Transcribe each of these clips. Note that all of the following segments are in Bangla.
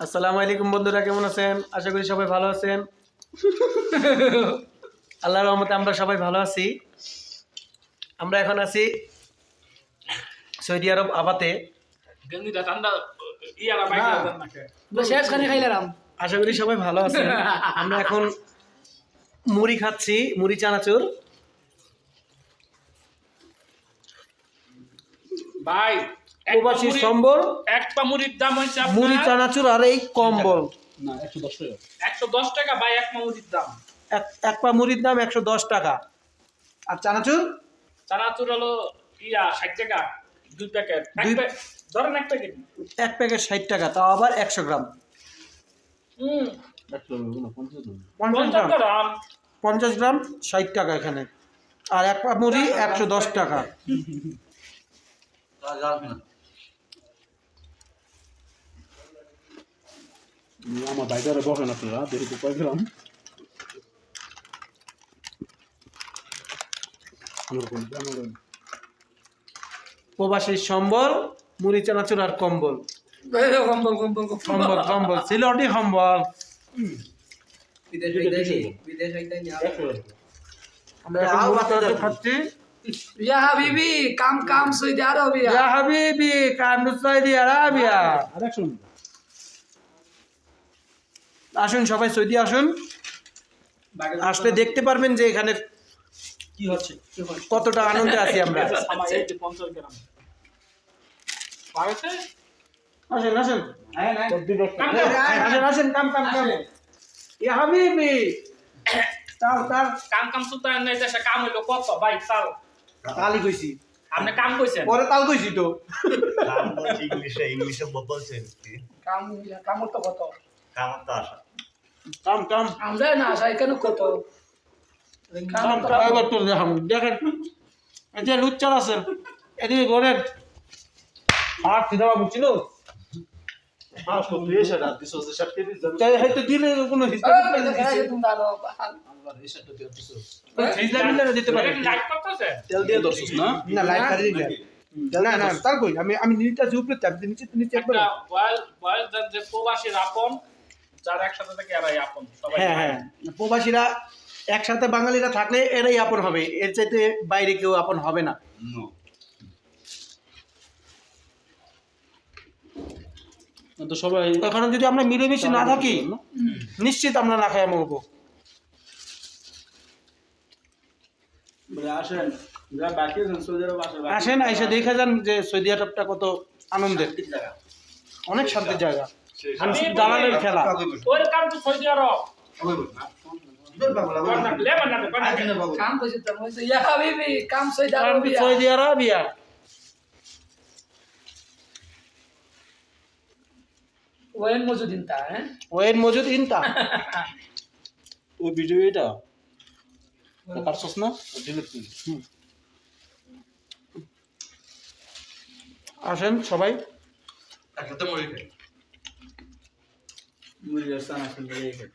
আসসালামু আলাইকুম বন্ধুরা, কেমন আছেন? আশা করি সবাই ভালো আছেন। আল্লাহর রহমতে আমরা সবাই ভালো আছি। আমরা এখন আছি সৌদি আরব আবাতে। আশা করি সবাই ভালো আছেন। আমরা এখন মুড়ি খাচ্ছি, মুড়ি চানাচুর। ভাই প্রবাসী সম্বল, এক পা মুড়ির দাম হচ্ছে মুড়ি চানাচুর আর এই কম্বল। না 110 টাকা। 110 টাকা ভাই, এক পা মুড়ির দাম। এক পা মুড়ির দাম 110 টাকা। আর চানাচুর চানাচুর হলো 60 টাকা, 2 প্যাকেট। ধরেন এক প্যাকেট, এক প্যাকেট 60 টাকা, তাও আবার 100 গ্রাম। 50 গ্রাম। 50 গ্রাম 60 টাকা এখানে। আর এক পা মুড়ি 110 টাকা। আমার বাইরে বসেন আপনারা, দেখি তো কয় গ্রাম। প্রবাসী সম্বল, মুড়ি চানাচুর আর কম্বল। কম্বল কম্বল সিলটি কম্বল। আমরা এখন মুড়ি চানাচুর খাচ্ছি। Ya habibi, kam Saudi Arabia. ইয়া হাবিবি কান্দু সৌদি আরবিয়া। আরেকশো আসুন সবাই সৌদি আসুন, আসলে দেখতে পারবেন যে এখানে কি হচ্ছে? কতটা আনন্দে আছি আমরা। 50 গ্রাম। পাইছে? আসেন আসেন কাম আসেন কাম কাম কাম। ইয়া হাবিবি তার কাম সুলতান নাই, দেশে কাম হইলো কত ভাই? তাল কালি কইছি, আপনি কাম কইছেন? পরে তাল কইছি তো। কাম বলছি ইংলিশে বলছেন কি Kamu to koto. কাম তো আসা কাম কাম Anda na saya kan koto. কাম কাম। এবার তো দেখেন এই যে লুচ্চার আছে এদিকে ঘোরেন। আর কি দেওয়া বুঝছিল তো প্রেসার আর দিস ওয়াজ দ্য শার্ট তাই হয়তো দিলে কোনো হিসাব Oh, করে itu দিছে। kayak itu ndalo. আল্লাহ রেশারটা দিয়ে দিস হিসাব মিলে দিতে পারে। লাইক করতেছে? তেল দিয়ে ধরছিস না? না লাইট কাটি দিলে না না তার কই আমি নিচে উপরে চাপ দিই, নিচে একবার। একটা বয়স যে প্রবাসীর আপন, যারা একসাথে থাকে এরাই আপন সবাই। হ্যাঁ হ্যাঁ, প্রবাসীরা একসাথে বাঙালিরা থাকলে এরাই আপন হবে, এর চাইতে বাইরে কেউ আপন হবে না। তো সবাই ওখানে যদি আমরা মিলেমিশে না থাকি নিশ্চিত আমরা না খাই মরবো। আসেন, যা বাকি আছেন সৌদি আরব আসেন এসে দেখে যান যে সৌদি আরবটা কত আনন্দের, অনেক শান্তির জায়গা। দালালের খেলা। ওয়েলকাম টু সৌদি আরব। লেবান না Kam ko situ mo ya habibi, kam Saudi Arabia. Saudi Arabia. Wain mo judin ta, eh? ওয়েন মজুদ ইনতা। ওই ভিডিও এটা কাটছস না? ডিলিট করি। আসেন সবাই। একসাথে মরে খাই মুড়ি রাস্তা না শুনতে দেখে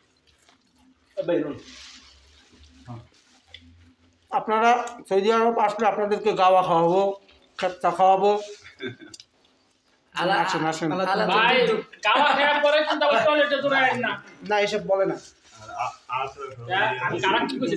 ভাই রোল আপনারা সৌদি আরব আসলে আপনাদেরকে গাওয়া খাওয়াবো, খেচ্চা খাওয়াবো। আসেন আসেন। ভাই, খাওয়া খাওয়ার পরে কিন্তু আবার টয়লেটে দৌড়ায় না। না এসব বলে না। আর আমি কারা কি কইছি